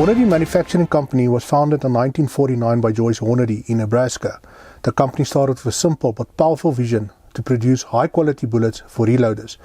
Hornady Manufacturing Company was founded in 1949 by Joyce Hornady in Nebraska. The company started with a simple but powerful vision to produce high-quality bullets for reloaders.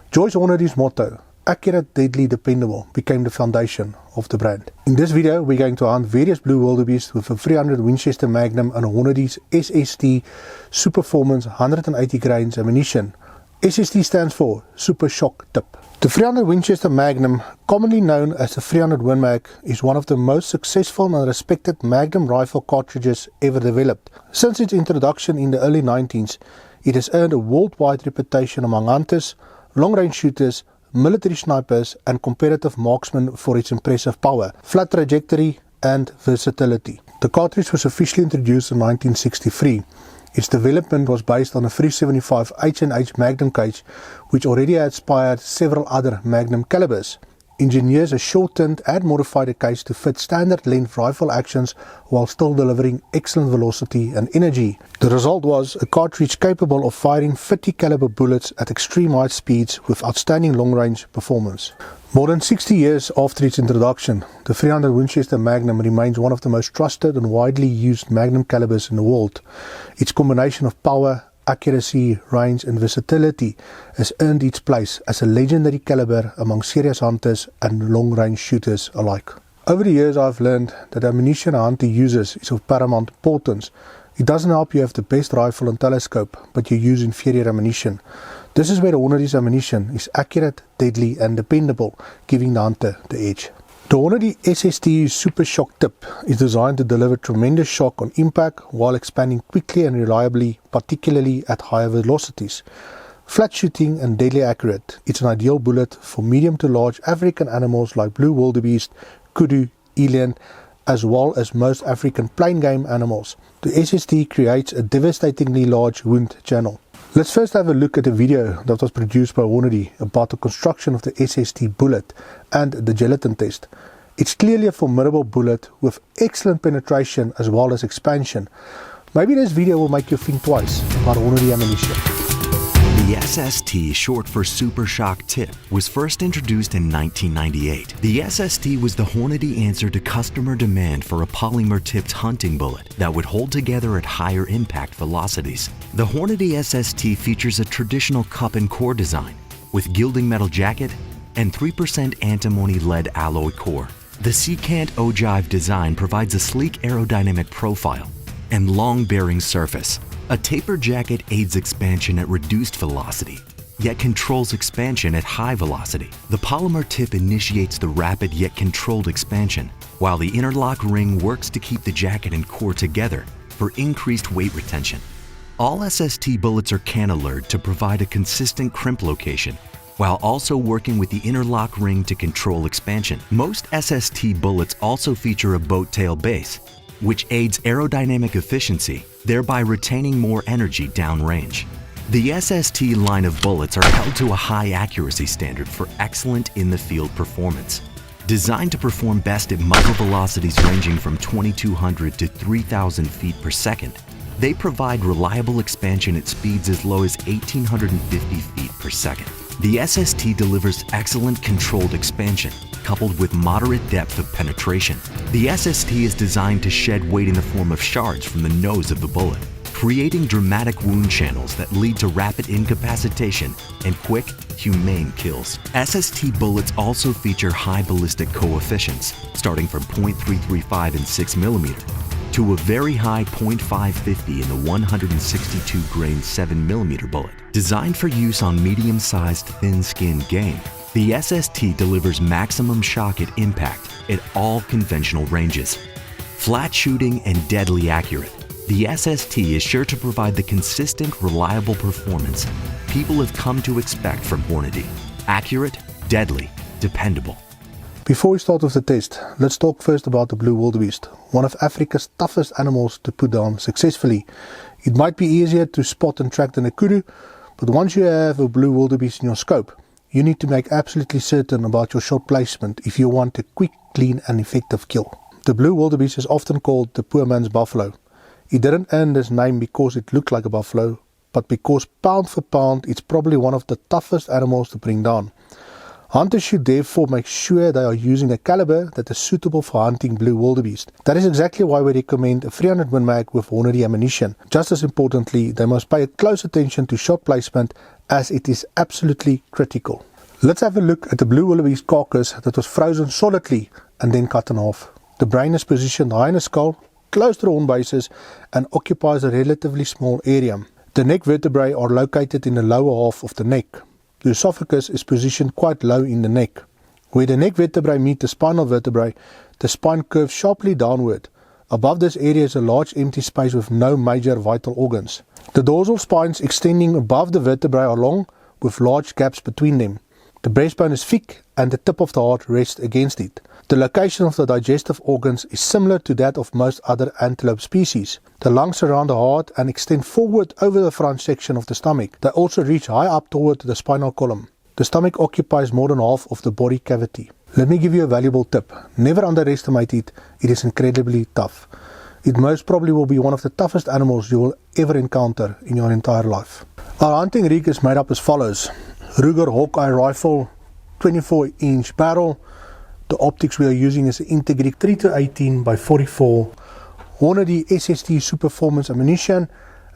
Joyce Hornady's motto, accurate, deadly, dependable, became the foundation of the brand. In this video, we're going to hunt various blue wildebeest with a 300 Winchester Magnum and a Hornady's SST Super Performance 180 grains ammunition. SST stands for Super Shock Tip. The 300 Winchester Magnum, commonly known as the 300 Win Mag, is one of the most successful and respected Magnum rifle cartridges ever developed. Since its introduction in the early 90s, it has earned a worldwide reputation among hunters, long-range shooters, military snipers and competitive marksmen for its impressive power, flat trajectory and versatility. The cartridge was officially introduced in 1963. Its development was based on a 375 H&H Magnum cage, which already had inspired several other Magnum calibers. Engineers have shortened and modified the cage to fit standard length rifle actions while still delivering excellent velocity and energy. The result was a cartridge capable of firing 50 caliber bullets at extreme high speeds with outstanding long-range performance. More than 60 years after its introduction, the 300 Winchester Magnum remains one of the most trusted and widely used Magnum calibers in the world. Its combination of power, accuracy, range and versatility has earned its place as a legendary caliber among serious hunters and long-range shooters alike. Over the years, I've learned that ammunition a hunter uses is of paramount importance. It doesn't help you have the best rifle and telescope, but you use inferior ammunition. This is where the Hornady's ammunition is accurate, deadly and dependable, giving the hunter the edge. The Hornady SST Super Shock Tip is designed to deliver tremendous shock on impact while expanding quickly and reliably, particularly at higher velocities. Flat shooting and deadly accurate, it's an ideal bullet for medium to large African animals like blue wildebeest, kudu, eland, as well as most African plain game animals. The SST creates a devastatingly large wound channel. Let's first have a look at a video that was produced by Hornady about the construction of the SST bullet and the gelatin test. It's clearly a formidable bullet with excellent penetration as well as expansion. Maybe this video will make you think twice about Hornady ammunition. The SST, short for Super Shock Tip, was first introduced in 1998. The SST was the Hornady answer to customer demand for a polymer-tipped hunting bullet that would hold together at higher impact velocities. The Hornady SST features a traditional cup and core design with gilding metal jacket and 3% antimony lead alloy core. The secant ogive design provides a sleek aerodynamic profile and long-bearing surface. A taper jacket aids expansion at reduced velocity, yet controls expansion at high velocity. The polymer tip initiates the rapid yet controlled expansion, while the interlock ring works to keep the jacket and core together for increased weight retention. All SST bullets are cantilevered to provide a consistent crimp location, while also working with the interlock ring to control expansion. Most SST bullets also feature a boat tail base, which aids aerodynamic efficiency, thereby retaining more energy downrange. The SST line of bullets are held to a high accuracy standard for excellent in-the-field performance. Designed to perform best at muzzle velocities ranging from 2,200 to 3,000 feet per second, they provide reliable expansion at speeds as low as 1,850 feet per second. The SST delivers excellent controlled expansion, coupled with moderate depth of penetration. The SST is designed to shed weight in the form of shards from the nose of the bullet, creating dramatic wound channels that lead to rapid incapacitation and quick, humane kills. SST bullets also feature high ballistic coefficients, starting from .335 in 6mm to a very high .550 in the 162 grain 7mm bullet. Designed for use on medium-sized thin-skinned game, the SST delivers maximum shock at impact at all conventional ranges. Flat shooting and deadly accurate, the SST is sure to provide the consistent, reliable performance people have come to expect from Hornady. Accurate, deadly, dependable. Before we start with the test, let's talk first about the blue wildebeest, one of Africa's toughest animals to put down successfully. It might be easier to spot and track than a kudu, but once you have a blue wildebeest in your scope, you need to make absolutely certain about your shot placement if you want a quick, clean and effective kill. The blue wildebeest is often called the poor man's buffalo. It didn't earn this name because it looked like a buffalo, but because pound for pound it's probably one of the toughest animals to bring down. Hunters should therefore make sure they are using a caliber that is suitable for hunting blue wildebeest. That is exactly why we recommend a 300 Win Mag with Hornady ammunition. Just as importantly, they must pay close attention to shot placement, as it is absolutely critical. Let's have a look at the blue wildebeest carcass that was frozen solidly and then cut in half. The brain is positioned high in the skull, close to the horn bases, and occupies a relatively small area. The neck vertebrae are located in the lower half of the neck. The esophagus is positioned quite low in the neck. Where the neck vertebrae meet the spinal vertebrae, the spine curves sharply downward. Above this area is a large empty space with no major vital organs. The dorsal spines extending above the vertebrae are long, with large gaps between them. The breastbone is thick and the tip of the heart rests against it. The location of the digestive organs is similar to that of most other antelope species. The lungs surround the heart and extend forward over the front section of the stomach. They also reach high up toward the spinal column. The stomach occupies more than half of the body cavity. Let me give you a valuable tip. Never underestimate it. It is incredibly tough. It most probably will be one of the toughest animals you will ever encounter in your entire life. Our hunting rig is made up as follows. Ruger Hawkeye rifle, 24-inch barrel. The optics we are using is an Integric 3-18 by 44. Hornady SST Super Performance ammunition,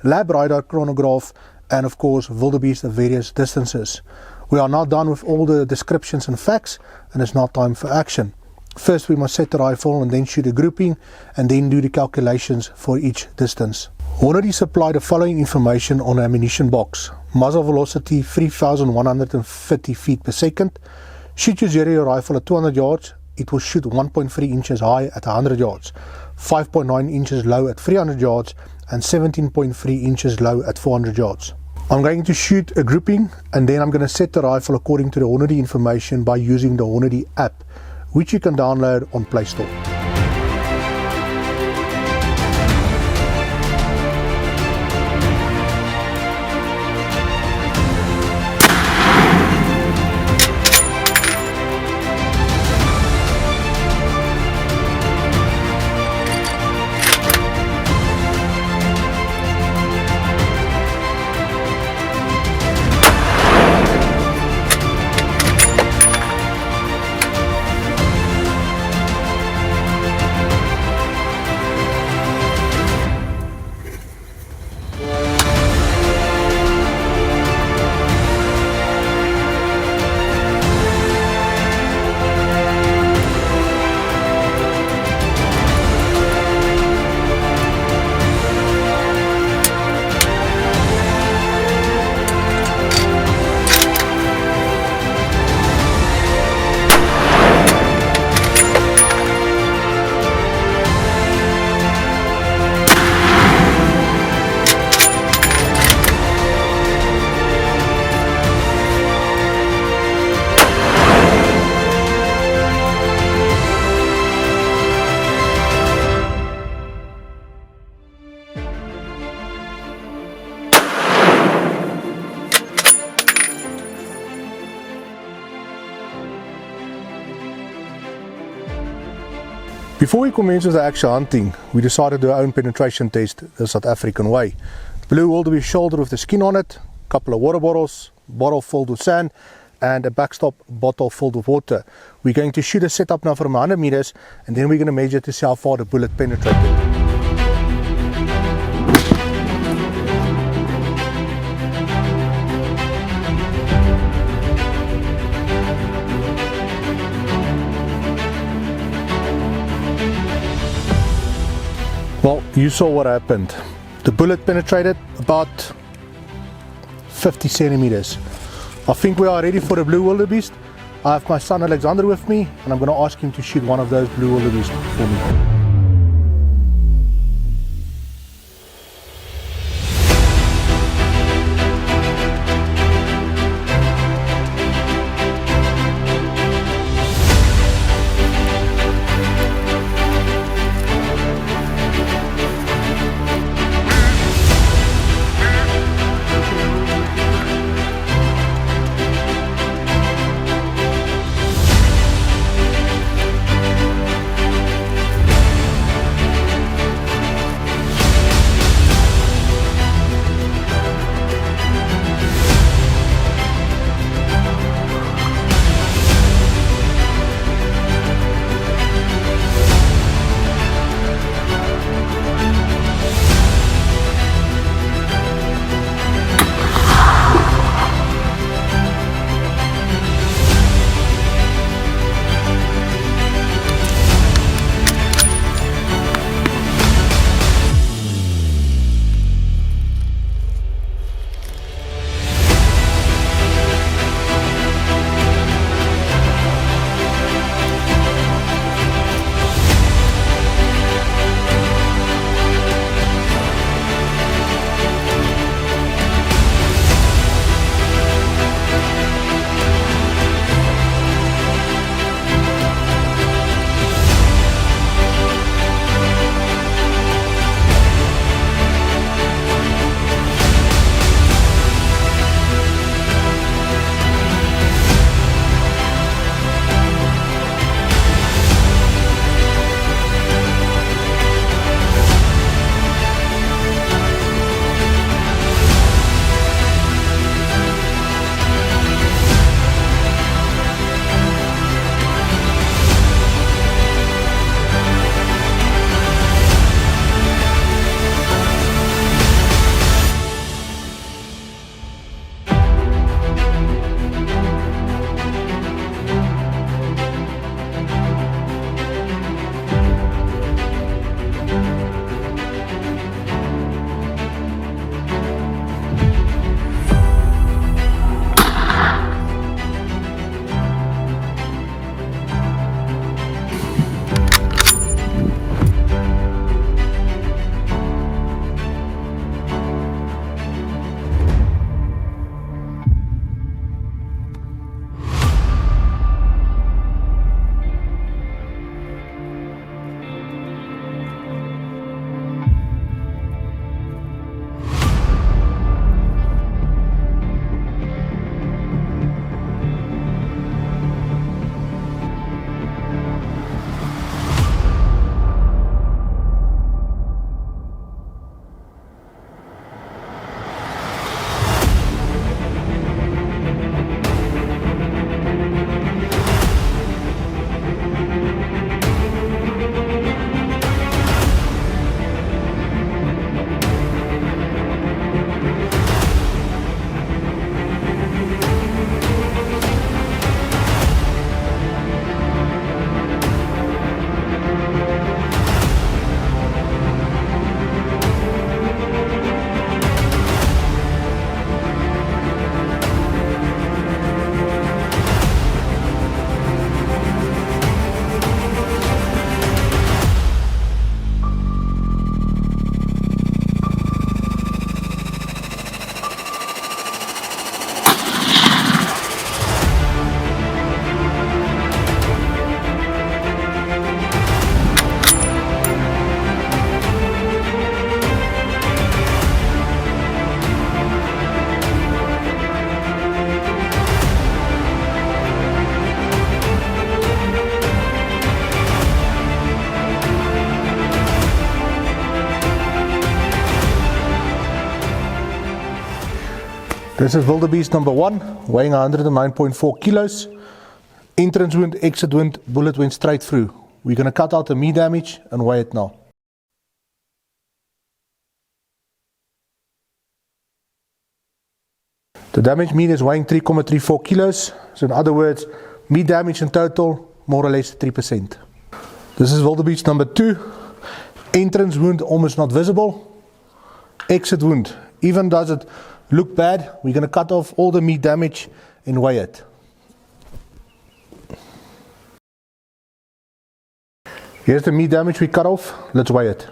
lab radar chronograph, and of course wildebeest at various distances. We are now done with all the descriptions and facts, and it's now time for action. First we must set the rifle and then shoot a grouping, and then do the calculations for each distance. Hornady supplied the following information on the ammunition box. Muzzle velocity 3,150 feet per second. Shoot your zero rifle at 200 yards, it will shoot 1.3 inches high at 100 yards, 5.9 inches low at 300 yards, and 17.3 inches low at 400 yards. I'm going to shoot a grouping, and then I'm going to set the rifle according to the Hornady information by using the Hornady app, which you can download on Play Store. Before we commence with the actual hunting, we decided to do our own penetration test the South African way. Blue wildebeest shoulder with the skin on it, a couple of water bottles, bottle filled with sand, and a backstop bottle filled with water. We're going to shoot a setup now from 100 meters, and then we're going to measure to see how far the bullet penetrated. Well, you saw what happened. The bullet penetrated about 50 centimeters. I think we are ready for the blue wildebeest. I have my son Alexander with me, and I'm going to ask him to shoot one of those blue wildebeest for me. This is wildebeeste number 1, weighing 109.4 kilos. Entrance wound, exit wound, bullet went straight through. We're going to cut out the knee damage and weigh it now. The damaged meat is weighing 3.34 kilos. So in other words, meat damage in total, more or less 3%. This is wildebeeste number 2. Entrance wound almost not visible. Exit wound, even does it look bad, we're going to cut off all the meat damage and weigh it. Here's the meat damage we cut off, let's weigh it.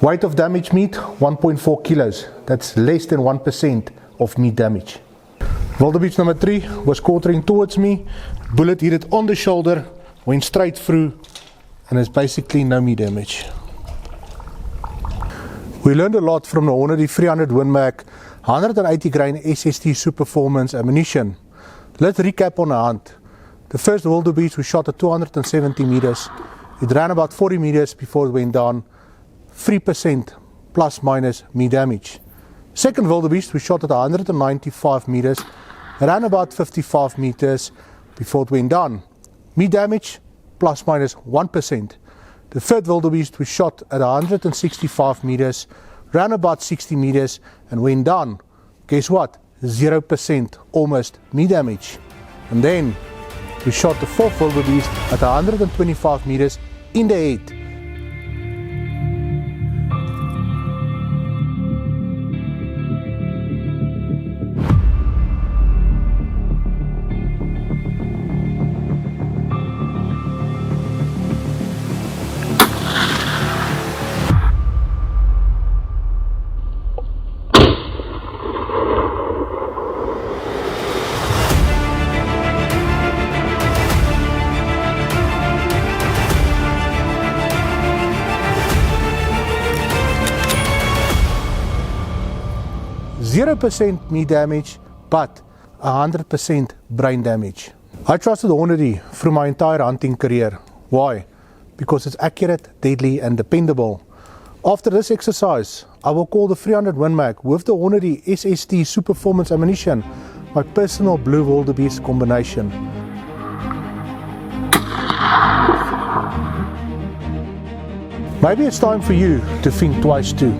Weight of damaged meat, 1.4 kilos. That's less than 1% of meat damage. Wildebeeste number 3 was quartering towards me. Bullet hit it on the shoulder, went straight through, and there's basically no meat damage. We learned a lot from the Hornady 300 Win Mag 180 grain SST Super Performance ammunition. Let's recap on the hunt. The first wildebeeste was shot at 270 meters. It ran about 40 meters before it went down. 3% plus minus meat damage. Second wildebeeste was shot at 195 meters. Ran about 55 meters before it went down. Meat damage plus minus 1%. The third wildebeeste was shot at 165 meters. Ran about 60 meters and went down. Guess what? 0% almost meat damage. And then we shot the fourth wildebeeste at 125 meters in the head. .0% meat damage, but 100% brain damage. I trusted Hornady through my entire hunting career. Why? Because it's accurate, deadly and dependable. After this exercise, I will call the 300 Win Mag with the Hornady SST Super Performance ammunition my personal blue wildebeeste combination. Maybe it's time for you to think twice too.